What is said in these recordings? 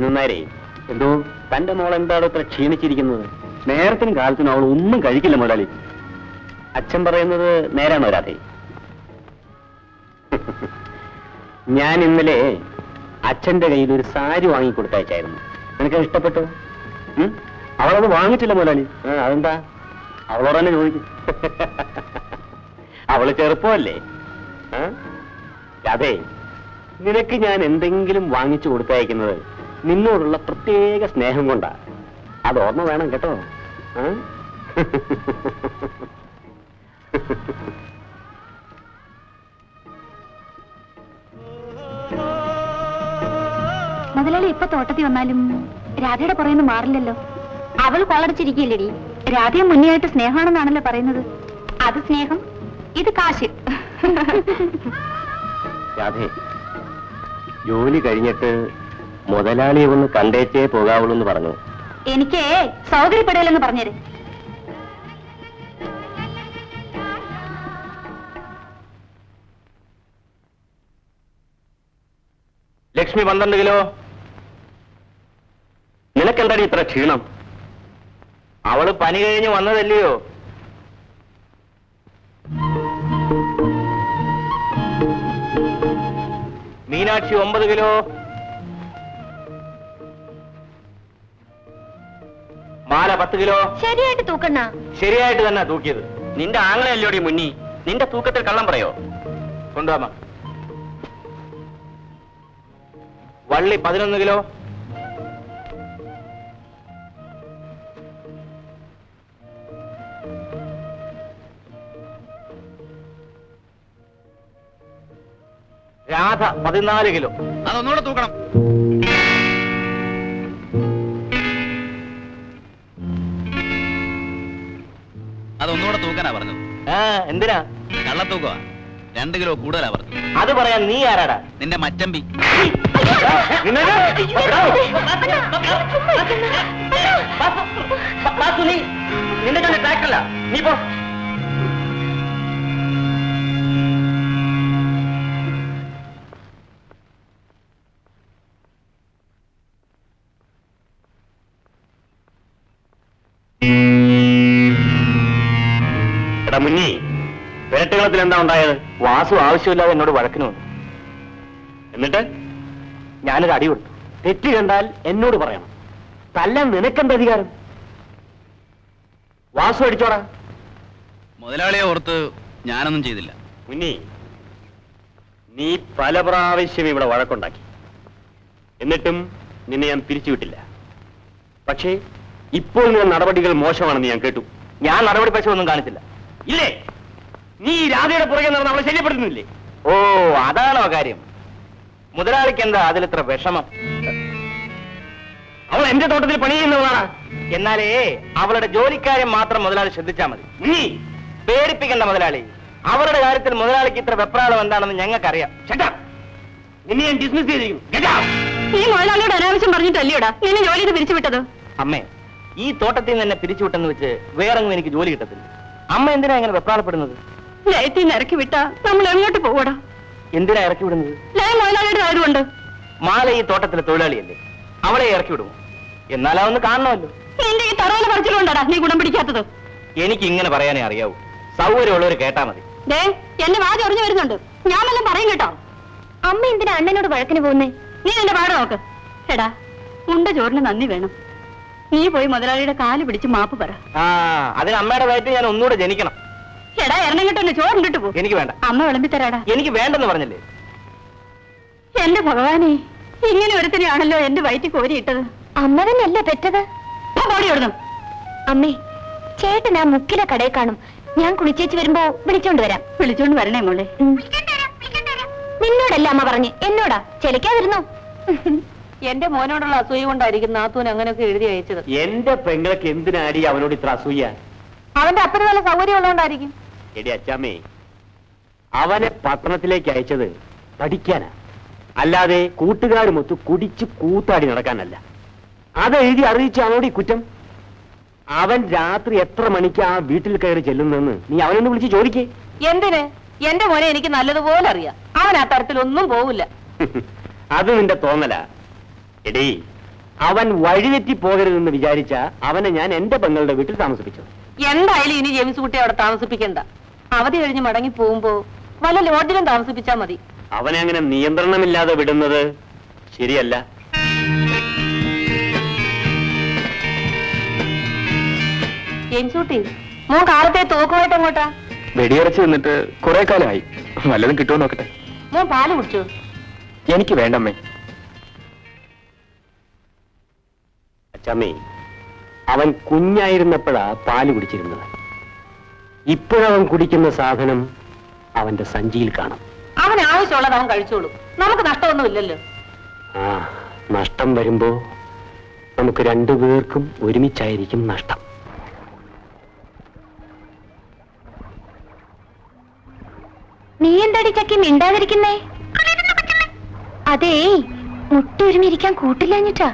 കുഞ്ഞുനാരേ, എന്തോ തന്റെ മോൾ എന്താണോ ഇത്ര ക്ഷീണിച്ചിരിക്കുന്നത്? നേരത്തിനും കാലത്തിനും അവൾ ഒന്നും കഴിക്കില്ല മുതലാളി. അച്ഛൻ പറയുന്നത് നേരാണോ രാധേ? ഞാൻ ഇന്നലെ അച്ഛന്റെ കയ്യിൽ ഒരു സാരി വാങ്ങി കൊടുത്തയച്ചായിരുന്നു. നിനക്ക് ഇഷ്ടപ്പെട്ടോ? അവളത് വാങ്ങിച്ചില്ല മുതലാളി. അതെന്താ? അവളോട് തന്നെ ചോദിക്കും. അവള് ചെറുപ്പമല്ലേ? അതെ, നിനക്ക് ഞാൻ എന്തെങ്കിലും വാങ്ങിച്ചു കൊടുത്തയക്കുന്നത് നിന്നോടുള്ള പ്രത്യേക സ്നേഹം കൊണ്ടാ. അത് ഓർമ്മ വേണം കേട്ടോ. മുതലാളി ഇപ്പൊ തോട്ടത്തിൽ വന്നാലും രാധയുടെ പുറയുന്നു മാറില്ലല്ലോ. അവൾ കൊള്ളടിച്ചിരിക്കില്ലേടി. രാധയെ മുന്നെയായിട്ട് സ്നേഹമാണെന്നാണല്ലോ പറയുന്നത്. അത് സ്നേഹം, ഇത് കാശ്. രാധേ, ജോലി കഴിഞ്ഞിട്ട് മുതലാളിയെ ഒന്ന് കണ്ടേച്ചേ പോകാവുള്ളൂ എന്ന് പറഞ്ഞു. എനിക്ക് സൗകര്യപ്പെടില്ലെന്ന് പറഞ്ഞേര്. ലക്ഷ്മി 12 കിലോ. നിനക്കെന്താടി ഇത്ര ക്ഷീണം? അവള് പനി കഴിഞ്ഞ് വന്നതല്ലയോ? മീനാക്ഷി 9 കിലോ. മാല 10 കിലോ. ശരിയായിട്ട് തൂക്കണ്ണ. ശരിയായിട്ട് തന്നെ തൂക്കിയത്. നിന്റെ ആങ്ങളയല്ലോടി മുന്നി. നിന്റെ തൂക്കത്തിൽ കള്ളം പറയോ? കൊണ്ടുവാമ. വള്ളി 11 കിലോ. രാധ 14 കിലോ. അതൊന്നുകൂടെ തൂക്കണം. അതൊന്നുകൂടെ തൂക്കാനാ പറഞ്ഞത്. എന്തിനാ? കള്ളത്തൂക്കവാ. 2 കിലോ കൂടുതലാ പറഞ്ഞു. അത് പറയാൻ നീ ആരാടാ? നിന്റെ മച്ചമ്പി. നിന്റെ കണ്ണിൽ ട്രാക്ടറല്ല. നീ പോ. എടാ മുന്നി, പെരട്ടുകളത്തിൽ എന്താ ഉണ്ടായത്? വാസു ആവശ്യമില്ലാതെ എന്നോട് വഴക്കിന് വന്നു. എന്നിട്ട് ഞാനൊരു അടി കൊടുത്തു. തെറ്റ് കണ്ടാൽ എന്നോട് പറയണം. തല്ലാൻ നിനക്കെന്ത് അധികാരം? വാസു അടിച്ചോടാ. മുതലാളിയെ ഓർത്ത് ഞാനൊന്നും ചെയ്തില്ല. മുന്നി, നീ പല പ്രാവശ്യം ഇവിടെ വഴക്കുണ്ടാക്കി. എന്നിട്ടും നിന്നെ ഞാൻ പിരിച്ചുവിട്ടില്ല. പക്ഷേ ഇപ്പോൾ നീ നടപടികൾ മോശമാണെന്ന് ഞാൻ കേട്ടു. ഞാൻ നടപടി പക്ഷമൊന്നും കാണിച്ചില്ല. ഇല്ലേ? നീ രാധയുടെ പുറകെ നടന്ന് അവളെ ശല്യപ്പെടുത്തുന്നില്ലേ? ഓ, അതാണോ കാര്യം? മുതലാളിക്ക് എന്താ അതിലിത്ര വിഷമം? അവൾ എന്റെ തോട്ടത്തിൽ പണി ചെയ്യുന്നതാണ്. എന്നാലേ അവളുടെ ജോലിക്കാര്യം മാത്രം മുതലാളി ശ്രദ്ധിച്ചാൽ മതി. നീ പേടിപ്പിക്കണ്ട മുതലാളി. അവരുടെ കാര്യത്തിൽ മുതലാളിക്ക് ഇത്ര വെപ്രാളം എന്താണെന്ന് ഞങ്ങൾക്കറിയാം. നിന്നെ ഞാൻ ഡിസ്മിസ് ചെയ്തിരിക്കുന്നു. ഈ മുതലാളിയോട് അനാവശ്യം പറഞ്ഞിട്ടല്ലേടാ നിന്നെ ജോലിയിൽ പിരിച്ചുവിട്ടത്? അമ്മേ, ഈ തോട്ടത്തിൽ നിന്ന് എന്നെ പിരിച്ചുവിട്ടെന്ന് വെച്ച് വേറെങ്ങും എനിക്ക് ജോലി കിട്ടത്തില്ല. അമ്മ എന്തിനാ ഇങ്ങനെ വെപ്രാളപ്പെടുന്നത്? ലയത്തിൽ നിന്ന് ഇറക്കി വിട്ടാ നമ്മൾ എങ്ങോട്ട് പോവടാ? എന്തിനാ ഇറക്കി വിടുന്നത്? ലയ മുതലാളിയുടെ ആയതുകൊണ്ട്. മാല ഈ തോട്ടത്തിലെ തൊഴിലാളിയല്ലേ, അവളെ ഇറക്കി വിടുമോ? എന്നാലാ ഒന്ന് കാണണമല്ലോ. നിന്റെ ഈ തറവല പറിച്ചിലുണ്ടാടാ നീ ഗുണം പിടിക്കാത്തത്. എനിക്ക് ഇങ്ങനെ പറയാനേ അറിയാവൂ. സൗകര്യമുള്ളവർ കേട്ടാ മതി. ദേ, എന്നെ വാതി ഒറിഞ്ഞു വരുന്നുണ്ട്. ഞാൻ വല്ലതും പറയും കേട്ടോ. അമ്മ എന്തിനാ അണ്ണനോട് വഴക്കിന് പോകുന്നേ? നീ എന്റെ പാട് നോക്ക്. എടാ, ഉണ്ട ചോറിന് നന്ദി വേണം. നീ പോയി മുതലാളിയുടെ കാല് പിടിച്ച് മാപ്പ് പറ. അതിന് അമ്മയുടെ വയറ്റിൽ ഞാൻ ഒന്നുകൂടെ ജനിക്കണം. എടാ, എറണാകുളത്ത് ചോറിണ്ടിട്ട് പോ. എനിക്ക് വേണ്ട. അമ്മ വിളമ്പിത്തരാടാ. എനിക്ക് വേണ്ടെന്ന് പറഞ്ഞില്ലേ? എന്റെ ഭഗവാനെ, ഇങ്ങനെ ഒരുത്തിനെയാണല്ലോ എന്റെ വയറ്റിൽ കോരിയിട്ടത്. അമ്മ തന്നെയല്ലേ പെറ്റത്? ഓടിയോടുന്നു. അമ്മേ, ചേട്ടൻ ആ മുക്കിലെ കടയിൽ കാണും. ഞാൻ കുളിച്ചേച്ച് വരുമ്പോ വിളിച്ചോണ്ട് വരാം. വിളിച്ചോണ്ട് വരണേ മോളെ. നിന്നോടല്ല അമ്മ പറഞ്ഞ്, എന്നോടാ. ചെലക്കാതിരുന്നോ? എന്റെ മോനോടുള്ള അസൂയ കൊണ്ടായിരിക്കും നാത്തൂൻ അങ്ങനെയൊക്കെ എഴുതി അയച്ചത്. എന്റെ പെങ്ങൾക്ക് എന്തിനാടി അവനോട് ഇത്ര അസൂയ? അവന്റെ അപ്പന് നല്ല സൗകര്യം ഉള്ളതുകൊണ്ടായിരിക്കും. എടി അച്ചാമ്മേ, അവനെ പട്ടണത്തിലേക്ക് അയച്ചത് പഠിക്കാനാ, അല്ലാതെ കൂട്ടുകാരുമൊത്ത് കുടിച്ച് കൂത്താടി നടക്കാനല്ല. അത് എഴുതി അറിയിച്ച അവനോട് ഈ കുറ്റം. അവൻ രാത്രി എത്ര മണിക്ക് ആ വീട്ടിൽ കയറി ചെല്ലുന്നെന്ന് നീ അവനൊന്ന് വിളിച്ച് ചോദിക്കേ. എന്തിന്? എന്റെ മോനെ എനിക്ക് നല്ലതുപോലെ അറിയാം. അവൻ ആ തരത്തിലൊന്നും പോവില്ല. അത് നിന്റെ തോന്നലാ. എടീ, അവൻ വഴിതെറ്റി പോകരുതെന്ന് വിചാരിച്ച അവനെ ഞാൻ എന്റെ പെങ്ങളുടെ വീട്ടിൽ താമസിപ്പിച്ചത്. എന്തായാലും ഇനി ജെയിംസ് കുട്ടി അവിടെ താമസിപ്പിക്കണ്ട. അവധി കഴിഞ്ഞ് മടങ്ങി പോകുമ്പോ വല്ല ലോഡ്ജിലും താമസിപ്പിച്ചാ മതി. അവനെ അങ്ങനെ നിയന്ത്രണമില്ലാതെ വിടുന്നത് ശരിയല്ല. ജെയിംസ് കുട്ടി, മോൻ കാലത്തെ തോക്കുമായിട്ട് അങ്ങോട്ടാ? വെടിയറച്ച് നിന്നിട്ട് കുറെ കാലമായി. വല്ലതും കിട്ടുമോ നോക്കട്ടെ. മോൻ പാല് കുടിച്ചോ? എനിക്ക് വേണ്ടമ്മേ. അച്ഛമ്മേ, അവൻ കുഞ്ഞായിരുന്നപ്പോഴാ പാല് കുടിച്ചിരുന്നത്. ഇപ്പോഴവൻ കുടിക്കുന്ന സാധനം അവന്റെ സഞ്ചിയിൽ കാണും. അവൻ ആവശ്യമുള്ളത് അവൻ കഴിച്ചോളൂ. നമുക്ക് നഷ്ടമൊന്നുമില്ലല്ലോ. ആ, നഷ്ടം വരുമ്പോ നമുക്ക് രണ്ടുപേർക്കും ഒരുമിച്ചായിരിക്കും നഷ്ടം. നീ എന്താടി ചക്കി മിണ്ടാതിരിക്കുന്നേ? അതേ, മുട്ടൊരുമിരിക്കാൻ കൂട്ടില്ലഞ്ഞിട്ടാ.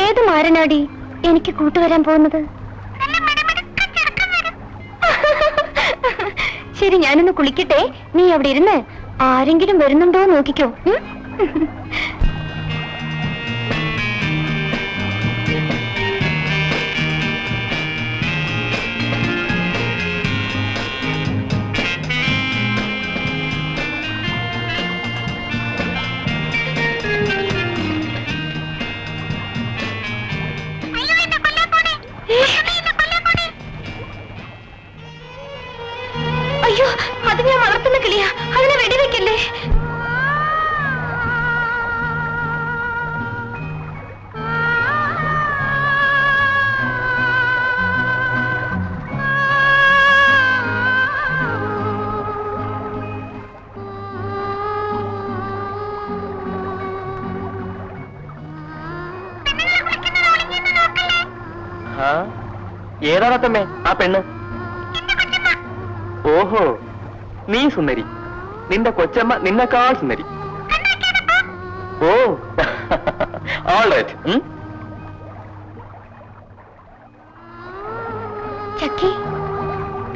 ഏത് മാരനാടി എനിക്ക് കൂട്ടുവരാൻ പോകുന്നത്? ശരി, ഞാനൊന്ന് കുളിക്കട്ടെ. നീ അവിടെ ഇരുന്ന് ആരെങ്കിലും വരുന്നുണ്ടോ നോക്കിക്കോ. അയ്യോ, അത് ഞാൻ വളർത്തുന്ന കിളിയാ. അതിനെ വെടിവെക്കല്ലേ. ഏതാണത്തമ്മേ ആ പെണ്ണ്? ഓഹോ, നീ സുന്ദരി. നിന്റെ കൊച്ചമ്മ നിന്നെക്കാൾ സുന്ദരി. ഓ, ഓൾ റൈറ്റ്. ചക്കി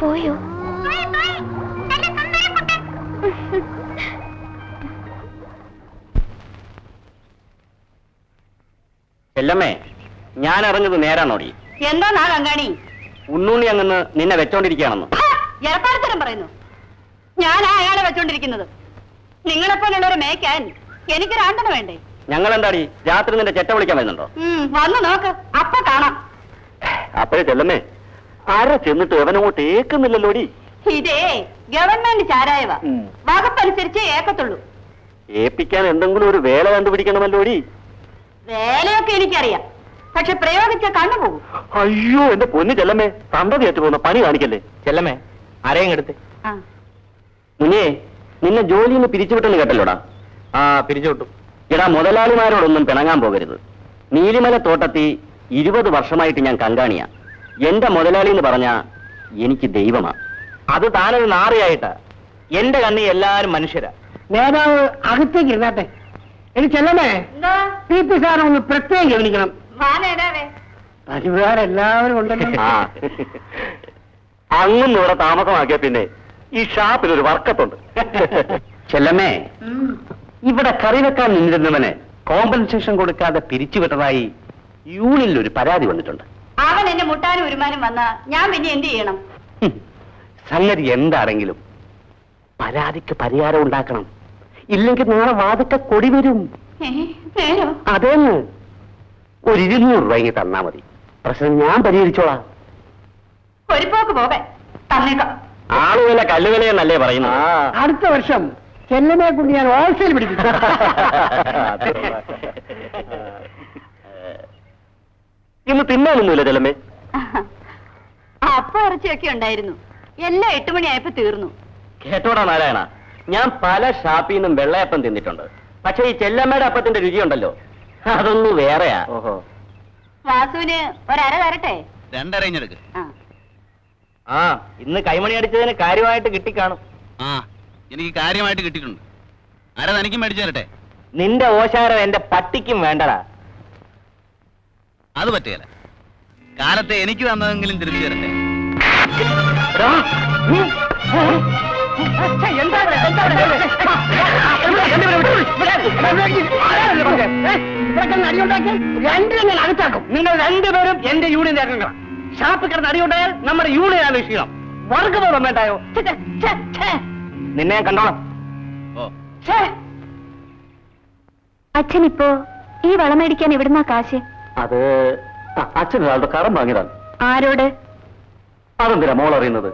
പോയോ? ചെല്ലമ്മേ, ഞാൻ അറിഞ്ഞത് നേരാണോടി? എന്താ കങ്കാണി? ഉണ്ണുണ്ണി അങ്ങന്ന് നിന്നെ വെച്ചോണ്ടിരിക്കുകയാണെന്ന്. എറപ്പാടത്തരം പറയുന്നു. ഞാനാ അയാളെ വെച്ചോണ്ടിരിക്കുന്നത്. നിങ്ങളെപ്പോലുള്ളവരെ മേയ്ക്കാൻ എനിക്ക് രണ്ടെണ്ണം വേണ്ടേ? ഞങ്ങൾ എന്താടി രാത്രി നിന്റെ ചെറ്റ വിളിക്കാൻ വരുന്നുണ്ടോ? വന്ന് നോക്ക്, അപ്പൊ കാണാം. അപ്പോഴേ ചെല്ലമ്മേ, ആരാ ചെന്നിട്ട് അവനങ്ങോട്ട് ഏക്കുന്നില്ലല്ലോടി. ഇതേ ഗവൺമെന്റ് ചാരായവ. വകുപ്പനുസരിച്ച് ഏക്കത്തുള്ളൂ. ഏപ്പിക്കാൻ എന്തെങ്കിലും ഒരു വേല കണ്ടുപിടിക്കണമല്ലോടി. വേലയൊക്കെ എനിക്കറിയാം, പക്ഷെ പ്രയോഗിച്ച കണ്ണുപോകും. അയ്യോ, എന്റെ പൊന്നു ചെല്ലമ്മേ, തണ്ടതി ഏറ്റു പോകുന്ന പണി കാണിക്കല്ലേ. ചെല്ലമ്മേ, ആരെയും എടുത്ത്. മുന്നേ നിന്നെ ജോലിയിൽ നിന്ന് പിരിച്ചുവിട്ടെന്ന് കേട്ടല്ലോടാ. ആ, പിരിച്ചുവിട്ടു. എടാ, മുതലാളിമാരോടൊന്നും പിണങ്ങാൻ പോകരുത്. നീലിമല തോട്ടത്തി 20 വർഷമായിട്ട് ഞാൻ കങ്കാണിയാ. എന്റെ മുതലാളി എന്ന് പറഞ്ഞാ എനിക്ക് ദൈവമാ. അത് താനൊരു നാറിയായിട്ടാ. എന്റെ കണ്ണി എല്ലാരും മനുഷ്യരാ. നേതാവ് അകത്തേക്ക് ഇരുന്നാട്ടെ. എനിക്ക് ചെല്ലമേ, പി സാറെ ഒന്ന് പ്രത്യേകം ഗവനിക്കണം. പരിവാരെല്ലാവരും ഉണ്ടല്ലോ. അങ്ങും ഇവിടെ താമസമാക്കിയ പിന്നെ ഈ ഷാപ്പിലൊരു വർക്കത്തുണ്ട്. ചെല്ലമ്മേ, ഇവിടെ കറി വെക്കാൻ നിന്നിരുന്നവന് കോമ്പൻസേഷൻ കൊടുക്കാതെ പിരിച്ചുവിട്ടതായി യൂണിയനിൽ ഒരു പരാതി വന്നിട്ടുണ്ട്. അവൻ എന്നെ മുട്ടാനും ഒരുമാനും വന്നാ ഞാൻ പിന്നെ എന്ത് ചെയ്യണം? സംഗതി എന്താണെങ്കിലും പരാതിക്ക് പരിഹാരം ഉണ്ടാക്കണം. ഇല്ലെങ്കിൽ നാളെ വാതിക്ക കൊടി വരും. നേരോ? അതേന്ന് ഒരു 200 രൂപ തന്നാ മതി. പ്രശ്നം ഞാൻ പരിഹരിച്ചോളാം. ഒരു പോക്ക് പോകെ തന്നേക്കാം. ആളുവില കല്ലുവിലയെന്നല്ലേ പറയുന്നു. അടുത്ത വർഷം ചെല്ലമയെ കൊണ്ട് ഞാൻ ഹോൾസെയിൽ പിടിപ്പിച്ചു. ഇന്ന് തിന്നാനൊന്നുമില്ല ചെല്ലമ്മേ. അപ്പ ഇറച്ചിയൊക്കെ ഉണ്ടായിരുന്നു. എല്ലാം 8 മണിയായപ്പോ തീർന്നു. കേട്ടോടാ നാരായണ, ഞാൻ പല ഷാപ്പിൽ നിന്നും വെള്ളയപ്പം തിന്നിട്ടുണ്ട്. പക്ഷെ ഈ ചെല്ലമ്മയുടെ അപ്പത്തിന്റെ രുചിയുണ്ടല്ലോ, അതൊന്നും വേറെയാ. ഓഹോ. വാസുവിന് ഒരര തരട്ടെ? 2 അരഞ്ഞെടുക്ക്. ആ, ഇന്ന് കൈമണി അടിച്ചതിന് കാര്യമായിട്ട് കിട്ടിക്കാണും. ആ, എനിക്ക് കാര്യമായിട്ട് കിട്ടിയിട്ടുണ്ട്. അര തനിക്കും മേടിച്ചു തരട്ടെ? നിന്റെ ഓശാരം എന്റെ പട്ടിക്കും വേണ്ടടാ. അത് പറ്റുകയില്ല. കാലത്തെ എനിക്ക് തന്നതെങ്കിലും തിരിച്ചു തരട്ടെ. രണ്ടിനെ അകത്താക്കും. നിങ്ങൾ രണ്ടുപേരും എന്റെ യൂണിയൻ നേതാക്കളാണ്. ഷാപ്പ് കിടന്ന് അടിയുണ്ടായാൽ നമ്മുടെ യൂണിയൻ ആലോചിക്കണം. വർഗബോധം വേണ്ടായോ? നിന്നെ ഞാൻ കണ്ടോളാം. ഓ അച്ഛനിപ്പോ ഈ വളം മേടിക്കാൻ എവിടുന്നാ കാശ്? അത് അച്ഛൻ ഒരാളുടെ കടം വാങ്ങിയതാണ്. ആരോട്? അതെന്തിനാ മോൾ അറിയുന്നത്?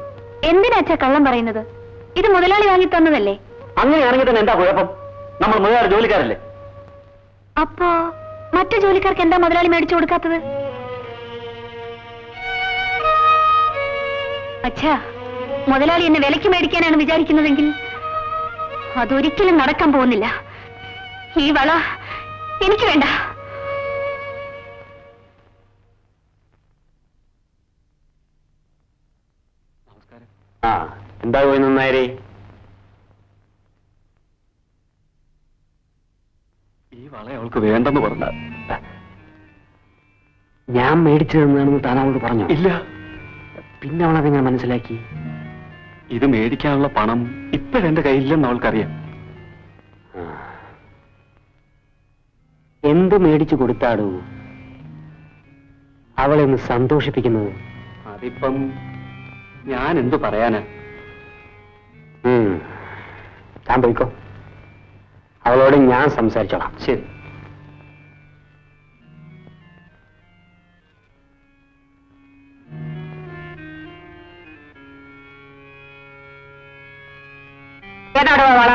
എന്തിനാ അച്ഛാ കള്ളം പറയുന്നത്? ഇത് മുതലാളി വാങ്ങി തന്നതല്ലേ? അങ്ങനെയാണെങ്കിൽ തന്നെ എന്താ കുഴപ്പം? നമ്മൾ മുതലാളി ജോലിക്കാരല്ലേ? അപ്പോ മറ്റു ജോലിക്കാർക്ക് എന്താ മുതലാളി മേടിച്ചു കൊടുക്കാത്തത്? അച്ഛാ, മുതലാളി എന്നെ വിലയ്ക്ക് മേടിക്കാനാണ് വിചാരിക്കുന്നതെങ്കിൽ അതൊരിക്കലും നടക്കാൻ പോകുന്നില്ല. ഈ വള എനിക്ക് വേണ്ട. ആ, എന്താ പോയി നന്നായരേ? ഈ വള അവൾക്ക് വേണ്ടെന്ന് പറഞ്ഞ ഞാൻ മേടിച്ചു തന്നാണെന്ന് താൻ അവളോട് പറഞ്ഞു? ഇല്ല. പിന്നെ അവളതെങ്ങനെ മനസ്സിലാക്കി? ഇത് മേടിക്കാനുള്ള പണം ഇപ്പോഴെന്റെ കയ്യില്ലെന്ന് അവൾക്കറിയാം. എന്ത് മേടിച്ചു കൊടുത്താടൂ അവളെ ഒന്ന് സന്തോഷിപ്പിക്കുന്നത്? അതിപ്പം ഞാൻ എന്തു പറയാനാ? താൻ പോയിക്കോ, അവളോട് ഞാൻ സംസാരിച്ചോളാം. ശരി. ഏതാടോ വള?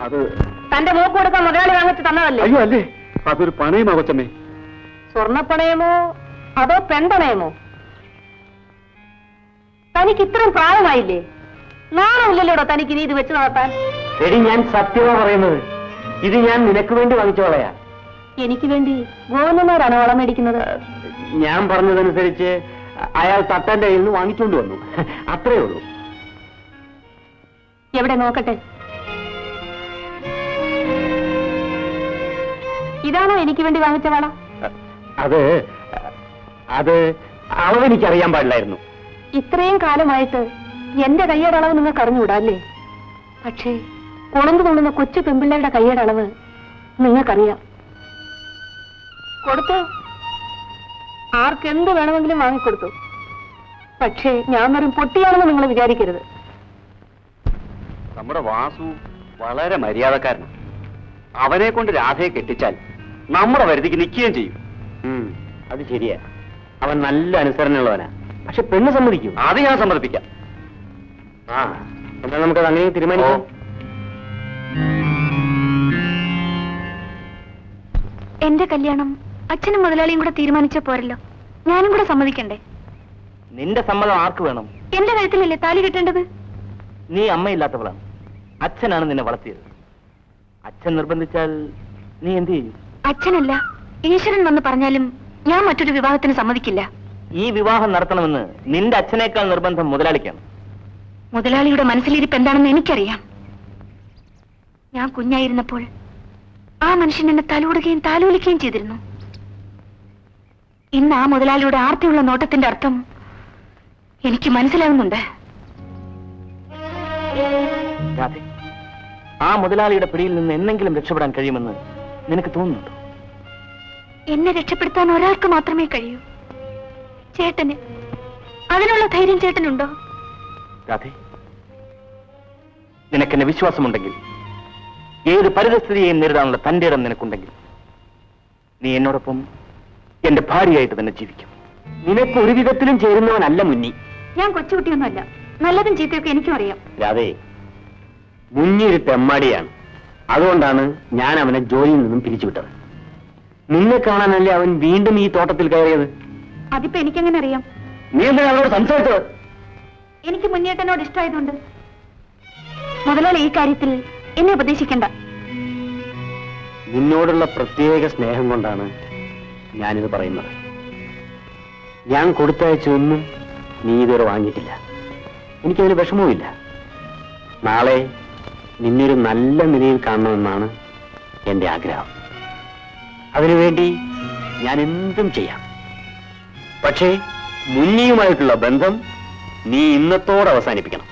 അത് തന്റെ മൂക്ക് കൊടുക്കാൻ മുതലാളി വാങ്ങിച്ച് തന്നതല്ലേ? അയ്യോ അല്ലേ, അതൊരു പണയമാ കൊച്ചമ്മേ. സ്വർണ്ണപ്പണയമോ അതോ പെൺപണയമോ? തനിക്ക് ഇത്രയും പ്രായമായില്ലേ? നാണമില്ലല്ലോടോ തനിക്ക് നീ ഇത് വെച്ച് നടത്താൻ? എടി, ഞാൻ സത്യമാ പറയുന്നത്. ഇത് ഞാൻ നിനക്ക് വേണ്ടി വാങ്ങിച്ചോളയാ. എനിക്ക് വേണ്ടി ഗോവിന്ദന്മാരാണ് വളം മേടിക്കുന്നത്. ഞാൻ പറഞ്ഞതനുസരിച്ച് അയാൾ തട്ടന്റെ കയ്യിൽ നിന്ന് വാങ്ങിച്ചുകൊണ്ട് വന്നു, അത്രേ ഉള്ളൂ. എവിടെ നോക്കട്ടെ. ഇതാണോ എനിക്ക് വേണ്ടി വാങ്ങിച്ച വള? അത് അളവെനിക്കറിയാൻ പാടില്ലായിരുന്നു. ഇത്രയും കാലമായിട്ട് എന്റെ കയ്യുടെ അളവ് നിങ്ങൾക്ക് അറിഞ്ഞുകൂടാ അല്ലേ? പക്ഷേ കുളമ്പ് കൊള്ളുന്ന കൊച്ചു പെമ്പിള്ളയുടെ കയ്യുടെ അളവ് നിങ്ങൾക്കറിയാം. കൊടുത്തു, ആർക്കെന്ത് വേണമെങ്കിലും വാങ്ങിക്കൊടുത്തു. പക്ഷേ ഞാൻ വെറും പൊട്ടിയാണെന്ന് നിങ്ങൾ വിചാരിക്കരുത്. നമ്മുടെ വാസു വളരെ മര്യാദക്കാരനാണ്. അവനെ കൊണ്ട് രാധയെ കെട്ടിച്ചാൽ നമ്മുടെ വരുതിക്ക് നിൽക്കുകയും ചെയ്യും. അത് ശരിയാ, അവൻ നല്ല അനുസരണയുള്ളവനാ. പക്ഷെ പെണ്ണ് സമ്മതിക്കും? അത് ഞാൻ സമ്മതിപ്പിക്കാം. ആ, എന്നാൽ നമുക്കത് അങ്ങനെ തീരുമാനിക്കാം. എന്റെ കല്യാണം അച്ഛനും മുതലാളിയും കൂടെ തീരുമാനിച്ച പോരല്ലോ, ഞാനും കൂടെ സമ്മതിക്കണ്ടേ? നിന്റെ സമ്മതം ആർക്ക് വേണം? എന്റെ കഴുത്തിലല്ലേ താലി കെട്ടേണ്ടത്? നീ അമ്മയില്ലാത്തവളാണ്. അച്ഛനാണ് നിന്നെ വളർത്തിയത്. അച്ഛൻ നിർബന്ധിച്ചാൽ നീ എന്ത് ചെയ്യും? അച്ഛനല്ല, ഈശ്വരൻ വന്ന് പറഞ്ഞാലും ഞാൻ മറ്റൊരു വിവാഹത്തിന് സമ്മതിക്കില്ല. ഈ വിവാഹം നടത്തണമെന്ന് നിന്റെ അച്ഛനേക്കാൾ നിർബന്ധം മുതലാളിക്കാണ്. മുതലാളിയുടെ മനസ്സിലിരിപ്പ് എന്താണെന്ന് എനിക്കറിയാം. ഞാൻ കുഞ്ഞായിരുന്നപ്പോൾ ആ മനുഷ്യൻ എന്നെ തലോടുകയും താലോലിക്കുകയും ചെയ്തിരുന്നു. ഇന്ന് ആ മുതലാളിയുടെ ആർത്തിയുള്ള നോട്ടത്തിന്റെ അർത്ഥം എനിക്ക് മനസ്സിലാവുന്നുണ്ട്. രാധേ, ആ മുതലാളിയുടെ പിടിയിൽ നിന്ന് എന്നെങ്കിലും രക്ഷപ്പെടാൻ കഴിയുമെന്ന് നിനക്ക് തോന്നുന്നുണ്ടോ? എന്നെ രക്ഷപ്പെടുത്താൻ ഒരാൾക്ക് മാത്രമേ കഴിയൂ, ചേട്ടന്. അതിനുള്ള ധൈര്യം ചേട്ടനുണ്ടോ? രാധേ, നിനക്കെന്നെ വിശ്വാസമുണ്ടെങ്കിൽ, ഏത് പരിതസ്ഥിതിയെയും നേരിടാനുള്ള തന്റെ ഇടം നിനക്കുണ്ടെങ്കിൽ, നീ എന്നോടൊപ്പം എന്റെ ഭാര്യയായിട്ട് തന്നെ ജീവിക്കും. നിനക്ക് ഒരു വിധത്തിലും ചേരുന്നവനല്ല മുന്നി. ഞാൻ കൊച്ചുകുട്ടിയൊന്നുമല്ല, നല്ലതും ചീത്തയൊക്കെ എനിക്കും അറിയാം. രാധേ, മുന്നിയൊരു തെമ്മാടിയാണ്. അതുകൊണ്ടാണ് ഞാൻ അവനെ ജോലിയിൽ നിന്നും പിരിച്ചുവിട്ടത്. നിന്നെ കാണാനല്ലേ അവൻ വീണ്ടും ഈ തോട്ടത്തിൽ കയറിയത്. അതിപ്പോ എനിക്കെങ്ങനെ അറിയാം? നീ എന്തിനാ അവനോട് സംസാരിച്ചത്? എനിക്ക് മുന്നേട്ടനോട് ഇഷ്ടമായതുകൊണ്ട്. മുതലാളി ഈ കാര്യത്തിൽ എന്നെ ഉപദേശിക്കണ്ട. നിന്നോടുള്ള പ്രത്യേക സ്നേഹം കൊണ്ടാണ് ഞാനിത് പറയുന്നത്. ഞാൻ കൊടുത്തയച്ചൊന്നും നീ ഇതുവരെ വാങ്ങിയിട്ടില്ല. എനിക്കതിന് വിഷമവുമില്ല. നാളെ നിന്നൊരു നല്ല നിലയിൽ കാണണമെന്നാണ് എന്റെ ആഗ്രഹം. അതിനുവേണ്ടി ഞാൻ എന്തും ചെയ്യാം. പക്ഷേ മുന്നിയുമായിട്ടുള്ള ബന്ധം നീ ഇന്നത്തോടെ അവസാനിപ്പിക്കണം.